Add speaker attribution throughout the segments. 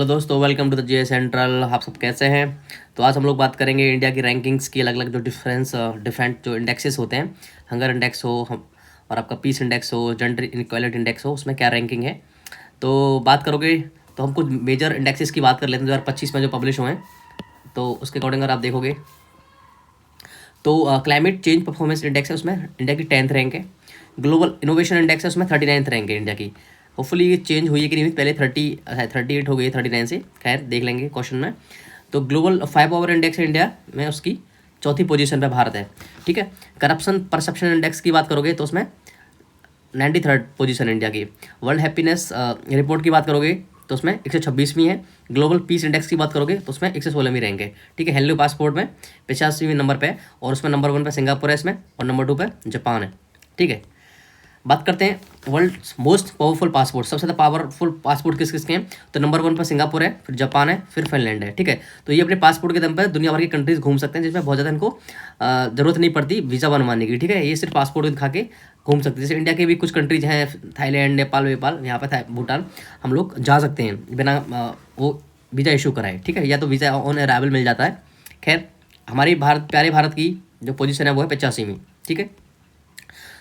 Speaker 1: तो दोस्तों welcome to the J Central. आप सब कैसे हैं? तो आज हम लोग बात करेंगे इंडिया की रैंकिंग्स की, अलग अलग जो डिफरेंट जो इंडेक्सेस होते हैं। हंगर इंडेक्स हो हम और आपका पीस इंडेक्स हो, जेंडर इनक्वालिटी इंडेक्स हो, उसमें क्या रैंकिंग है। तो बात करोगे तो हम कुछ मेजर इंडेक्सेस की बात कर लेते हैं 2025 में जो पब्लिश हुए हैं। तो उसके अकॉर्डिंग अगर आप देखोगे तो क्लाइमेट चेंज परफॉर्मेंस इंडेक्स है, उसमें इंडिया की 10th रैंक है। ग्लोबल इनोवेशन इंडेक्स है, उसमें 39th रैंक है इंडिया की। होपफुली ये चेंज हुई है कि नहीं हुई, पहले 38 हो गई 39 से, खैर देख लेंगे क्वेश्चन में। तो ग्लोबल 5 पावर इंडेक्स है इंडिया में, उसकी चौथी पोजीशन पे भारत है। ठीक है। करप्शन परसेप्शन इंडेक्स की बात करोगे तो उसमें 93rd पोजीशन इंडिया की। वर्ल्ड हैप्पीनेस रिपोर्ट की बात करोगे तो उसमें 126वीं है। ग्लोबल पीस इंडेक्स की बात करोगे तो उसमें 116वीं रैंक है। ठीक है। हेलो पासपोर्ट में 85वें नंबर पे है, और उसमें नंबर 1 पे सिंगापुर है इसमें, और नंबर 2 पे जापान है। ठीक है। बात करते हैं वर्ल्ड मोस्ट पावरफुल पासपोर्ट, सबसे ज़्यादा पावरफुल पासपोर्ट किस किस के हैं। तो नंबर 1 पर सिंगापुर है, फिर जापान है, फिर फिनलैंड है। ठीक है। तो ये अपने पासपोर्ट के दम पर दुनिया भर की कंट्रीज घूम सकते हैं, जिसमें बहुत ज़्यादा इनको ज़रूरत नहीं पड़ती वीज़ा बनवाने की। ठीक है। ये सिर्फ पासपोर्ट दिखा के घूम सकते हैं। जैसे इंडिया के भी कुछ कंट्रीज हैं, थाईलैंड, नेपाल वेपाल, यहाँ पर भूटान, हम लोग जा सकते हैं बिना वो वीज़ा इशू कराए। ठीक है। या तो वीज़ा ऑन अराइवल मिल जाता है। खैर, हमारी प्यारे भारत की जो पोजीशन है वो है 85वीं। ठीक है।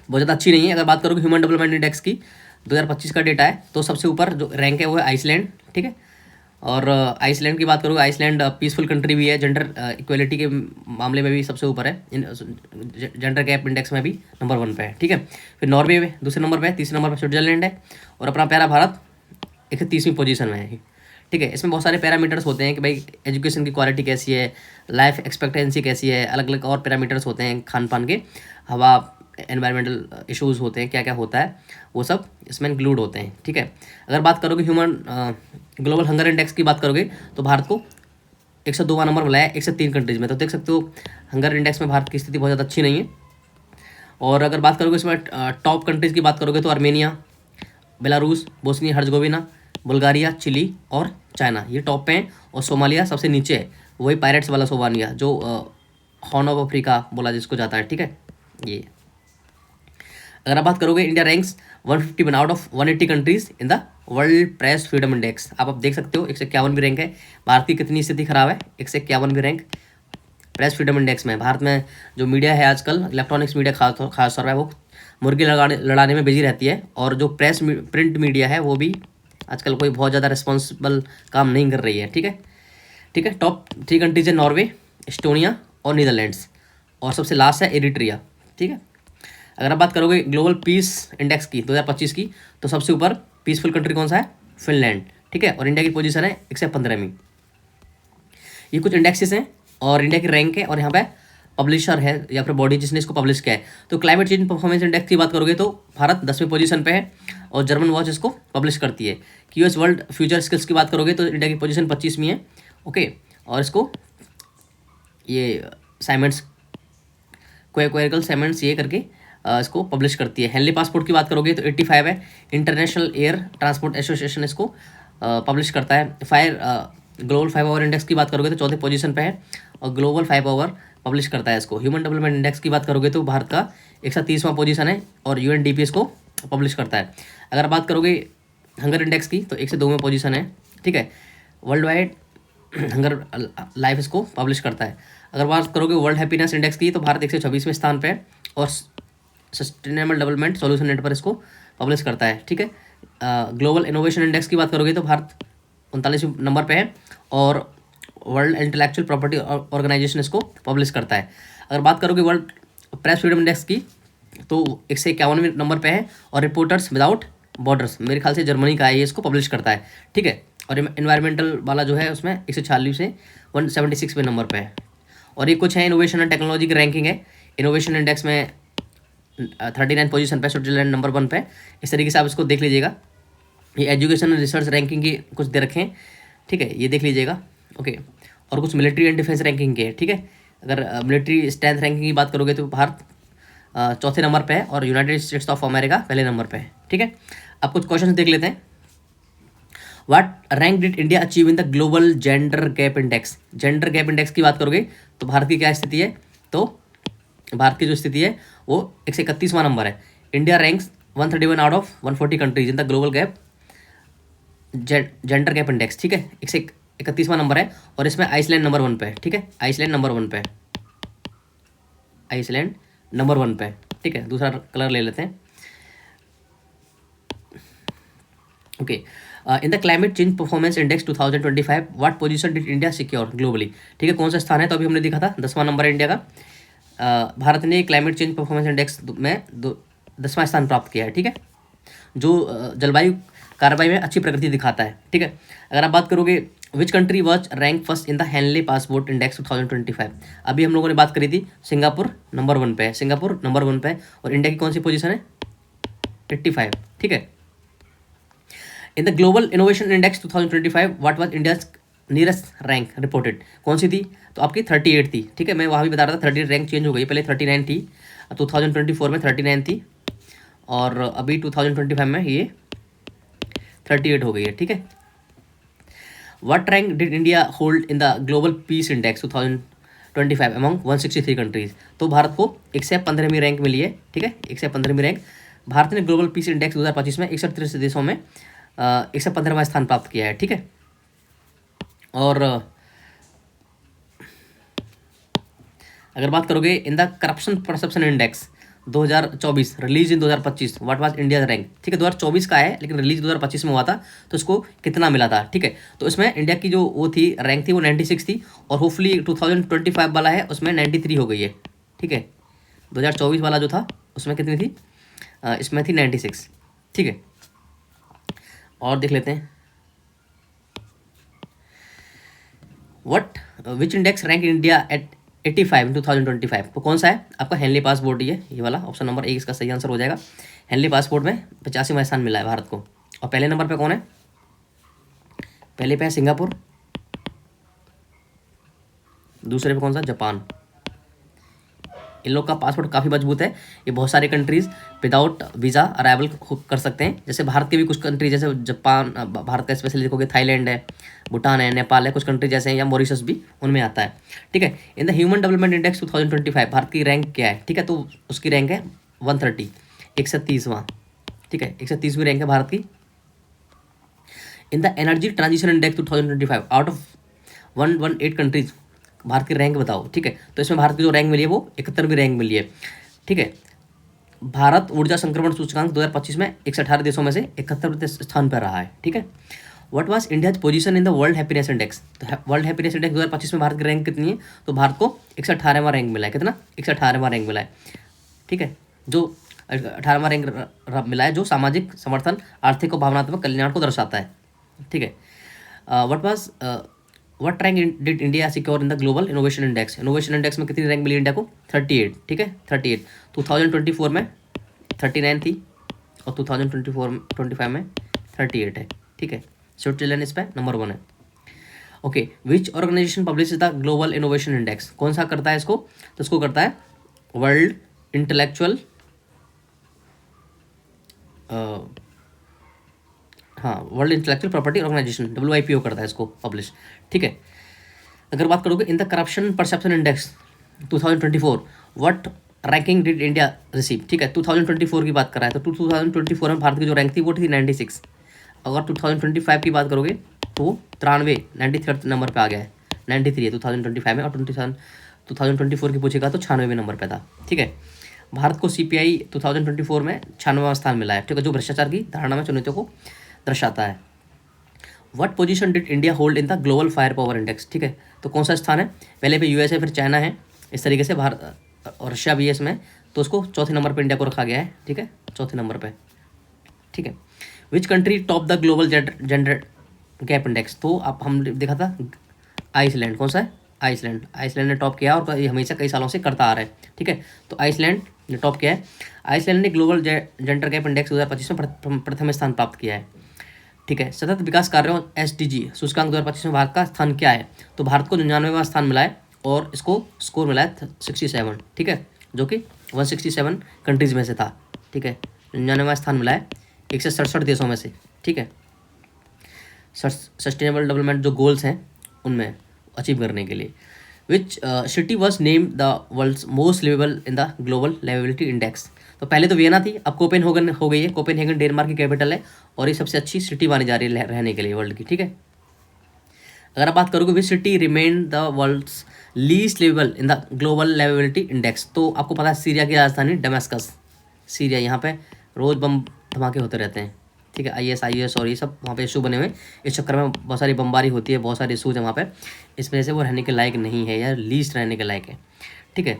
Speaker 1: बहुत ज़्यादा अच्छी नहीं है। अगर बात करोगे ह्यूमन डेवलपमेंट इंडेक्स की, 2025 का डेटा है, तो सबसे ऊपर जो रैंक है वो है आइसलैंड। ठीक है। और आइसलैंड की बात करोगे, आइसलैंड पीसफुल कंट्री भी है, जेंडर इक्वलिटी के मामले में भी सबसे ऊपर है, जेंडर गैप इंडेक्स में भी नंबर 1 पे है। ठीक है। फिर नॉर्वे में दूसरे नंबर पे है, तीसरे नंबर पे स्विट्जरलैंड है, और अपना प्यारा भारत 130वीं पोजीशन में है। ठीक है। इसमें बहुत सारे पैरामीटर्स होते हैं कि भाई एजुकेशन की क्वालिटी कैसी है, लाइफ एक्सपेक्टेंसी कैसी है, अलग अलग और पैरामीटर्स होते हैं, खान पान के, हवा, एनवायरमेंटल इश्यूज़ होते हैं, क्या क्या होता है वो सब इसमें इंक्लूड होते हैं। ठीक है। अगर बात करोगे ह्यूमन ग्लोबल हंगर इंडेक्स की बात करोगे तो भारत को 102वां नंबर मिला है 103 कंट्रीज में। तो देख सकते हो हंगर इंडेक्स में भारत की स्थिति बहुत ज़्यादा अच्छी नहीं है। और अगर बात करोगे इसमें टॉप कंट्रीज़ की बात करोगे तो Armenia, Belarus, Bosnia Herzegovina, Bulgaria, Chile और चाइना, ये टॉप पे हैं। और सोमालिया सबसे नीचे है, वही पायरेट्स वाला सोमालिया जो हॉर्न ऑफ अफ्रीका बोला जिसको जाता है। ठीक है। ये अगर आप बात करोगे India ranks 151 out of 180 countries in the world press freedom index. आप अब देख सकते हो 151 रैंक है। भारत की कितनी स्थिति खराब है, 151 रैंक प्रेस फ्रीडम इंडेक्स में। भारत में जो मीडिया है आजकल, इलेक्ट्रॉनिक्स मीडिया खास तौर पर, वो मुर्गी लड़ाने में बिजी रहती है, और जो प्रिंट मीडिया है वो भी आजकल कोई बहुत ज़्यादा रिस्पॉन्सिबल काम नहीं कर रही है। ठीक है। ठीक है। टॉप 3 कंट्रीज है नॉर्वे, एस्टोनिया और नीदरलैंड्स, और सबसे लास्ट है एरिट्रिया। ठीक है। अगर आप बात करोगे ग्लोबल पीस इंडेक्स की 2025 की, तो सबसे ऊपर पीसफुल कंट्री कौन सा है? फिनलैंड। ठीक है। और इंडिया की पोजीशन है 115वीं। ये कुछ इंडेक्सेस हैं और इंडिया की रैंक है, और यहाँ पे पब्लिशर है या फिर बॉडी जिसने इसको पब्लिश किया है। तो क्लाइमेट चेंज परफॉर्मेंस इंडेक्स की बात करोगे तो भारत 10वीं पोजीशन पे है, और जर्मन वॉच इसको पब्लिश करती है। क्यूएस वर्ल्ड फ्यूचर स्किल्स की बात करोगे तो इंडिया की पोजीशन 25वीं है। ओके। और इसको ये साइमेंट्स, क्वेरिकल साइमेंट्स ये करके इसको पब्लिश करती है। हेनली पासपोर्ट की बात करोगे तो 85 है। इंटरनेशनल एयर ट्रांसपोर्ट एसोसिएशन इसको पब्लिश करता है। ग्लोबल 5 आवर इंडेक्स की बात करोगे तो चौथे पोजीशन पे है, और ग्लोबल 5 आवर पब्लिश करता है इसको। ह्यूमन डेवलपमेंट इंडेक्स की बात करोगे तो भारत का 130वां पोजीशन है, और यूएनडीपी इसको पब्लिश करता है। अगर बात करोगे हंगर इंडेक्स की तो 102वें पोजीशन है। ठीक है। वर्ल्ड वाइड हंगर लाइफ इसको पब्लिश करता है। अगर बात करोगे वर्ल्ड हैप्पीनेस इंडेक्स की तो भारत 126वें स्थान पे है, और सस्टेनेबल डेवलपमेंट सॉल्यूशन नेट पर इसको पब्लिश करता है। ठीक है। ग्लोबल इनोवेशन इंडेक्स की बात करोगे तो भारत 39वें नंबर पे है, और वर्ल्ड इंटेलेक्चुअल प्रॉपर्टी ऑर्गेनाइजेशन इसको पब्लिश करता है। अगर बात करोगे वर्ल्ड प्रेस फ्रीडम इंडेक्स की तो 151वें नंबर पे है, और रिपोर्टर्स विदाउट बॉर्डर्स, मेरे ख्याल से जर्मनी का है, ये इसको पब्लिश करता है। ठीक है। और इन्वायरमेंटल वाला जो है उसमें 146 से 176वें नंबर पे है। और ये कुछ है इनोवेशन एंड टेक्नोलॉजी की रैंकिंग है। इनोवेशन इंडेक्स में 39 पोजीशन पे, स्विट्जरलैंड नंबर 1 पे। इस तरीके से आप इसको देख लीजिएगा। ये एजुकेशन एंड रिसर्च रैंकिंग की कुछ दे रखे हैं। ठीक है। ये देख लीजिएगा। ओके। और कुछ मिलिट्री एंड डिफेंस रैंकिंग के है। ठीक है। अगर मिलिट्री स्ट्रेंथ रैंकिंग की बात करोगे तो भारत चौथे नंबर पे है, और यूनाइटेड स्टेट्स ऑफ अमेरिका पहले नंबर पे है। ठीक है। आप कुछ क्वेश्चन देख लेते हैं। What rank did India achieve in the global gender gap index? Gender gap index की बात करोगे तो भारत की क्या स्थिति है? तो भारत की जो स्थिति है वो 131वां नंबर है। India ranks 131 out of 140 countries in the global gap gender gap index, ठीक है, 131वां नंबर है, और इसमें आइसलैंड नंबर 1 पे है, ठीक है, आइसलैंड नंबर 1 पे है, आइसलैंड नंबर 1 पे है, ठीक है। दूसरा कलर ले लेते हैं। Okay, in the climate change performance index 2025 what position did India secure globally, ठीक है, कौन सा स्थान है, तो अभी हमने दिखा था 10वां नंबर है इंडिया का। भारत ने क्लाइमेट चेंज परफॉर्मेंस इंडेक्स में 10वां स्थान प्राप्त किया है, ठीक है, जो जलवायु कार्रवाई में अच्छी प्रगति दिखाता है, ठीक है। अगर आप बात करोगे which country was rank first in the Henley passport index 2025, अभी हम लोगों ने बात करी थी, सिंगापुर नंबर 1 पे है, सिंगापुर नंबर 1 पे है, और इंडिया की कौन सी पोजीशन है, 85, ठीक है। इन the global innovation index 2025 what was India's nearest rank reported, कौन सी थी, तो आपकी 38 थी, ठीक है, मैं वहाँ भी बता रहा था 38 रैंक चेंज हो गई, पहले 39 थी, 2024 में 39 थी, और अभी 2025 में ये 38 हो गई है, ठीक है। What rank did India hold in the global peace index 2025 among 163 countries, तो भारत को 115वीं रैंक मिली है, ठीक है, 115वीं रैंक। भारत ने ग्लोबल पीस इंडेक्स 2025 में 61 देशों में 115वां स्थान प्राप्त किया है, ठीक है। और अगर बात करोगे in the corruption perception index 2024 release in 2025 what was India rank, ठीक है, 2024 का है लेकिन रिलीज 2025 में हुआ था, तो इसको कितना मिला था, ठीक है। तो इसमें इंडिया की जो वो थी रैंक थी वो 96 थी, और होपफुली 2025 वाला है उसमें 93 हो गई है, ठीक है। 2024 वाला जो था उसमें कितनी थी, इसमें थी 96, ठीक है। और देख लेते हैं what which index rank India at 85 इन 2025, तो कौन सा है आपका, हेनली पासपोर्ट, ये वाला ऑप्शन नंबर 1 इसका सही आंसर हो जाएगा। हेनली पासपोर्ट में 85वां स्थान मिला है भारत को, और पहले नंबर पे कौन है, पहले पे है सिंगापुर, दूसरे पे कौन सा, जापान। इन लोग का पासपोर्ट काफ़ी मजबूत है, ये बहुत सारे कंट्रीज विदाउट वीज़ा अराइवल कर सकते हैं, जैसे भारत के भी कुछ कंट्री जैसे जापान, भारत का स्पेशली देखोगे थाईलैंड है, भूटान है, नेपाल है, कुछ कंट्री जैसे हैं, या मॉरिशस भी उनमें आता है, ठीक है। इन the human development index 2025 Bharat की रैंक क्या है, ठीक है, तो उसकी रैंक है 130, 130वां, ठीक है, 130वीं रैंक है भारत की। In the energy transition index 2025 out of 118 countries Bharat की रैंक बताओ, ठीक है, तो इसमें भारत की जो रैंक मिली है वो 71वीं रैंक मिली है, ठीक है। भारत ऊर्जा संक्रमण सूचकांक 2025 में 118 देशों में से 71वें स्थान पर रहा है, ठीक है। What was India's position in the world happiness index, तो वर्ल्ड हैप्पीनेस इंडेक्स 2025 में भारत की रैंक कितनी है, तो भारत को 118वां रैंक मिला है, कितना, 118वां रैंक मिला है, ठीक है, जो 18वां रैंक मिला है, जो सामाजिक समर्थन, आर्थिक और भावनात्मक कल्याण को दर्शाता है, ठीक है। What rank did India secure in the global innovation index, innovation index में कितनी रैंक मिली इंडिया को, 38, ठीक है, 38। 2024 में 39 थी, और 2025 में 38 है, ठीक है। स्विट्जरलैंड इस पर नंबर 1 है। Okay, which organization publish the global innovation index, कौन सा करता है इसको, तो इसको करता है वर्ल्ड इंटेलेक्चुअल, हाँ, world intellectual property organization, WIPO करता है इसको पब्लिश, ठीक है। अगर बात करोगे in the corruption perception index 2024 what ranking did India receive, ठीक है, 2024 की बात कर रहा है, तो 2024 में भारत की जो रैंक थी वो थी 96। अगर 2025 की बात करोगे तो 93 नंबर पे आ गया है, 93 है 2025 में, और 2024 की पूछेगा तो 96वें नंबर पे था, ठीक है। भारत को CPI 2024 में 96वां स्थान मिला है, ठीक है, जो भ्रष्टाचार की धारणा में चुनौतियों को दर्शाता है। What position did India hold in the global fire power index, ठीक है, तो कौन सा स्थान है, पहले पे USA, फिर चाइना है, इस तरीके से भारत और रशिया भी है इसमें, तो उसको चौथे नंबर पे इंडिया को रखा गया है, ठीक है, चौथे नंबर पे, ठीक है। Which country top the global gender gap index, तो आप हम देखा था आइसलैंड, कौन सा है, आइसलैंड, आइसलैंड ने टॉप किया, और ये हमेशा कई सालों से करता आ रहा है, ठीक है, तो आइसलैंड ने टॉप किया है। आइसलैंड ने ग्लोबल जेंडर गैप इंडेक्स 2025 में प्रथम स्थान प्राप्त किया है, ठीक है। सतत विकास कार्यों SDG सूचकांक 2025 में भारत का स्थान क्या है, तो भारत को 99वां स्थान मिला है, और इसको स्कोर मिला है 67, ठीक है, जो कि 167 कंट्रीज में से था, ठीक है, 99वां स्थान मिला है 167 देशों में से, ठीक है, सस्टेनेबल डेवलपमेंट जो गोल्स हैं उनमें अचीव करने के लिए। Which city was name the world's most liveable in the global liveability index, तो पहले तो वियना थी, अब कोपेनहेगन हो गई है। कोपेनहेगन डेनमार्क की कैपिटल है और ये सबसे अच्छी सिटी मानी जा रही है रहने के लिए वर्ल्ड की, ठीक है। अगर आप बात करोगे which city remain the world's least level in the global liveability index, तो आपको पता है सीरिया की राजधानी डमास्कस, सीरिया, यहाँ पे रोज़ बम धमाके होते रहते हैं, ठीक है। IS और ये सब वहाँ पे इशू बने हुए, इस चक्कर में बहुत सारी बमबारी होती है, बहुत सारे इशूज हैं वहाँ पे, इस वजह से वो रहने के लायक नहीं है या लीस्ट रहने के लायक है, ठीक है।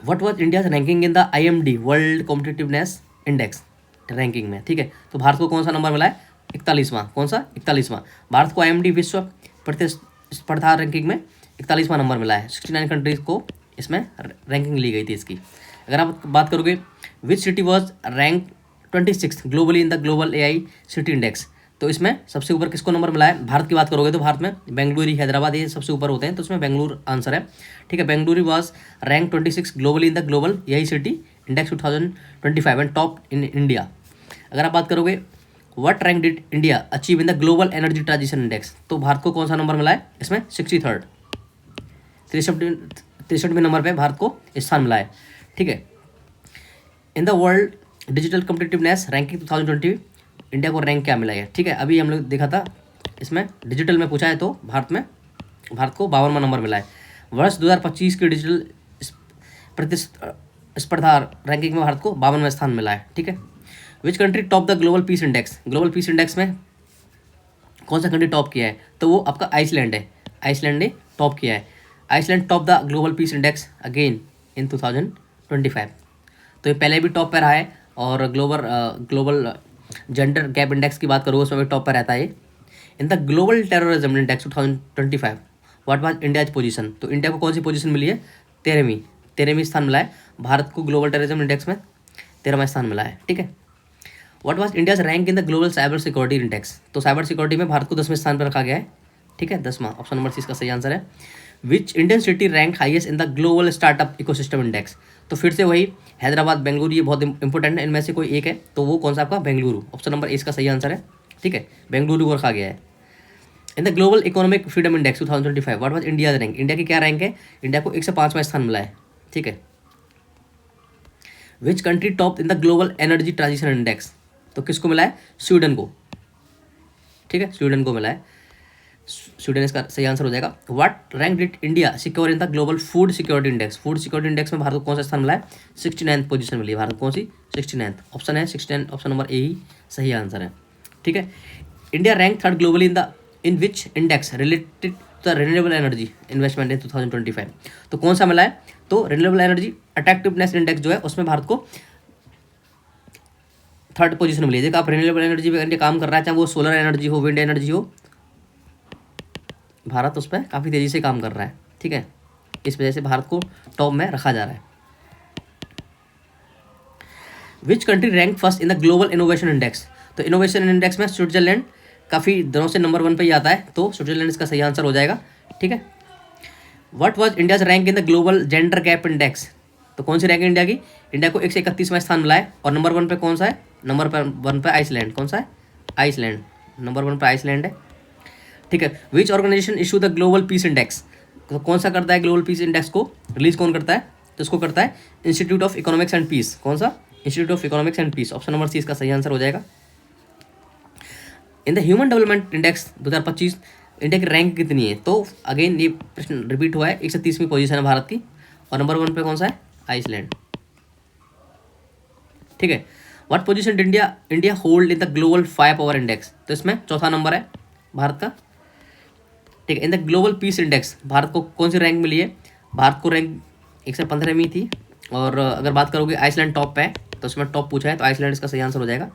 Speaker 1: What was India's ranking in the IMD world competitiveness index ranking में, ठीक है। तो भारत को कौन सा नंबर मिला है? 41वां। कौन सा? 41वां। भारत को IMD विश्व प्रतिस्पर्धा रैंकिंग में 41वां नंबर मिला है। 69 कंट्रीज को इसमें रैंकिंग ली गई थी इसकी। अगर आप बात करोगे which city was rank 26 globally in the global AI city index, तो इसमें सबसे ऊपर किसको नंबर मिला है? भारत की बात करोगे तो भारत में बेंगलुरु, हैदराबाद, ये सबसे ऊपर होते हैं, तो इसमें बेंगलुरु आंसर है, ठीक है। Bengaluru was rank 26 globally in the global AI city index 2025 and top in India. अगर आप बात करोगे what rank did India achieve in the global energy transition index, तो भारत को कौन सा नंबर मिला है इसमें? 63rd, 63वें नंबर पे भारत को स्थान मिला है, ठीक है। In the world digital competitiveness ranking 2020 India को रैंक क्या मिला है, ठीक है। अभी हम लोग देखा था इसमें डिजिटल में पूछा है, तो भारत को 52वां नंबर मिला है। वर्ष 2025 की डिजिटल प्रतिस्पर्धा रैंकिंग में भारत को 52वां स्थान मिला है, ठीक है। Which country top the global peace index, global peace index में कौन सा कंट्री टॉप किया है? तो वो आपका आइसलैंड है, आइसलैंड ने टॉप किया है। Iceland top the global peace index again in 2025, तो ये पहले भी टॉप पर रहा है, और ग्लोबल जेंडर गैप इंडेक्स की बात करूँ उसमें भी टॉप पर रहता है। इन the global terrorism index 2025 what was India's position, तो इंडिया को कौन सी पोजीशन मिली है? 13वीं स्थान मिला है। भारत को ग्लोबल टेररिज्म इंडेक्स में 13वां स्थान मिला है, ठीक है। What was India's rank in the global cyber security index, तो साइबर सिक्योरिटी में भारत को 10वें स्थान पर रखा गया है, ठीक है, 10वां। ऑप्शन नंबर 30 का सही आंसर है। Which Indian city rank highest in the global startup ecosystem index, तो फिर से वही हैदराबाद, बेंगलुरु, ये बहुत इंपॉर्टेंट है, इनमें से कोई एक है, तो वो कौन सा आपका? बेंगलुरु। ऑप्शन नंबर 1 का सही आंसर है, ठीक है, बेंगलुरु को रखा गया है। इन the global economic freedom index 2025 what was India rank, India की क्या रैंक है? इंडिया को 105वां स्थान मिला है, ठीक है। Which country top in the global energy transition index, तो किसको मिला है? स्वीडन को, ठीक है, स्वीडन को मिला है, स्वीडन इसका सही आंसर हो जाएगा। What rank did India secure in the global food security index, food security index में भारत को कौन सा स्थान मिला है? 69th पोजीशन मिली है भारत को, कौन सी? 69th। ऑप्शन है 69, ऑप्शन नंबर ए ही सही आंसर है, ठीक है। India rank 3rd globally in which index related to the renewable energy investment in 2025, तो कौन सा मिला है? तो रिन्यूएबल एनर्जी अट्रैक्टिवनेस इंडेक्स जो है उसमें भारत को 3rd पोजीशन मिली है। देखो आप रिन्यूएबल एनर्जी पे काम कर रहा है, चाहे वो सोलर एनर्जी हो, विंड एनर्जी हो, भारत उस पर काफ़ी तेज़ी से काम कर रहा है, ठीक है, इस वजह से भारत को टॉप में रखा जा रहा है। Which country rank first in the global innovation index, तो इनोवेशन इंडेक्स में स्विट्जरलैंड काफ़ी दिनों से नंबर 1 पे ही आता है, तो स्विट्जरलैंड इसका सही आंसर हो जाएगा, ठीक है। What was India's rank in the global gender gap index, तो कौन सी रैंक है इंडिया की? इंडिया को 131वां स्थान मिला है, और नंबर 1 पे कौन सा है? नंबर 1 पे आइसलैंड, कौन सा है? आइसलैंड, नंबर 1 पे आइसलैंड है, ठीक है। Which organisation issue the global peace index, तो कौन सा करता है ग्लोबल पीस इंडेक्स को रिलीज, कौन करता है? तो इसको करता है institute of economics and peace, कौन सा? Institute of economics and peace. Option number 30 का सही आंसर हो जाएगा। In the human development index 2025 India की रैंक कितनी है, तो अगेन ये प्रश्न रिपीट हुआ है, 130वीं पोजीशन है भारत की, और नंबर 1 पे कौन सा है? आइसलैंड, ठीक है। What position India hold in the global fire power index, तो इसमें 4था नंबर है भारत का, ठीक है। इन the global peace index Bharat को कौन सी रैंक मिली है? भारत को रैंक 115वीं थी, और अगर बात करोगे आइसलैंड टॉप पे है, तो उसमें टॉप पूछा है, तो आइसलैंड इसका सही आंसर हो जाएगा,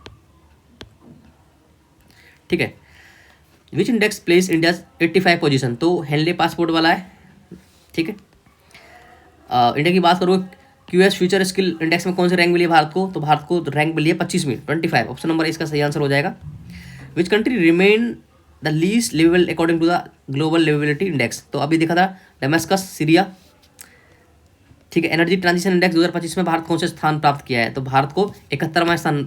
Speaker 1: ठीक है। विच इंडेक्स प्लेस इंडियाज 85 पोजीशन, तो हेनले पासपोर्ट वाला है, ठीक है। इंडिया की बात करोगे QS फ्यूचर स्किल इंडेक्स में कौन सी रैंक मिली है भारत को, तो भारत को रैंक मिली है 25वीं, 25। ऑप्शन नंबर इसका सही आंसर हो जाएगा। Which country remain the least level according to the global liveability index, तो अभी देखा था डमास्कस, सीरिया, ठीक है। एनर्जी ट्रांजिशन इंडेक्स 2025 में भारत कौन से स्थान प्राप्त किया है, तो भारत को 71वां स्थान